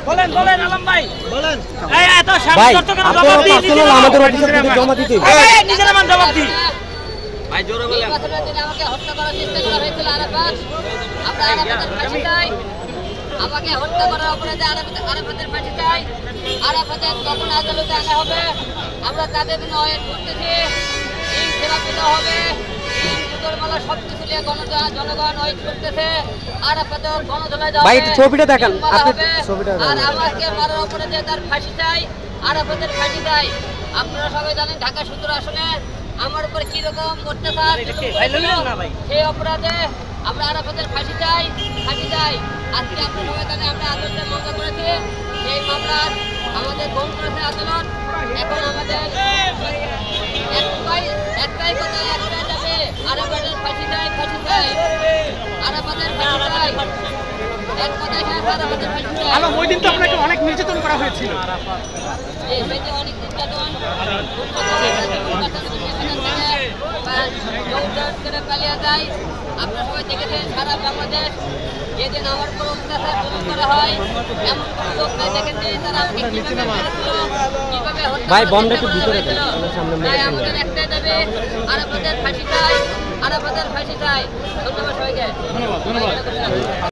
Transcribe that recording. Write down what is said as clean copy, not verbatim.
বলেন বলেন আলম ভাই বলেন। এই এত ভাই আমাদের জমা দিতে নিজের মান জবাব দি ভাই জোরে বলেন। আমাকে হত্যা করার চেষ্টা করা হয়েছিল আরাফাত। আমরা আরাফাতের ফাঁসি চাই। আমাকে হত্যা করার অপরাধে আরাফাতের ফাঁসি চাই। আরাফাতের কখন আদালতে আনা হবে আমরা তাদের জন্য ওয়েট করতেছি। এই থেরাপি দেওয়া হবে, এই জুতোর মালা সবকিছু নিয়ে জনগণ ওয়েট করতেছে। আরাফাতের গণধোলাই দেওয়া ভাই একটু ছবিটা দেখান, আপনি ছবিটা আর আমাকে মারার অপরাধে তার ফাঁসি চাই, আরাফাতের ফাঁসি চাই। আপনারা সবাই জানেন ঢাকা 17 আসনে আমার উপর কিরকম অত্যাচার সেই অপরাধে আমরা আরাফাতের ফাঁসি চাই, ফাঁসি চাই। আজকে আপনারা সবাই জানেন আমরা আদালতে মামলা করেছি, সেই মামলার আমাদের গ্রহণ করেছে আদালত। এখন আমাদের একটাই কথা, একটাই যাবে, আরাফাতের ফাঁসি চাই, ফাঁসি চাই, আরাফাতের ফাঁসি চাই। এক কথায় আরাফাতের ফাঁসি চাই। ওই দিন তো আপনাকে অনেক নির্যাতন করা হয়েছিল। অনেক নির্যাতন পালিয়ে যায়। আপনারা সবাই দেখেছেন সারা বাংলাদেশ যেদিন আমার উপর অত্যাচার করা হয় এমন কোনো লোক নাই দেখেছে তারা আমাকে কিভাবে মেরেছিল, কিভাবে হত্যা করেছিল। তাই আমাদের একটাই দাবি, আরাফাতের ফাঁসি চাই, আরাফাতের ফাঁসি চাই। ধন্যবাদ সবাইকে।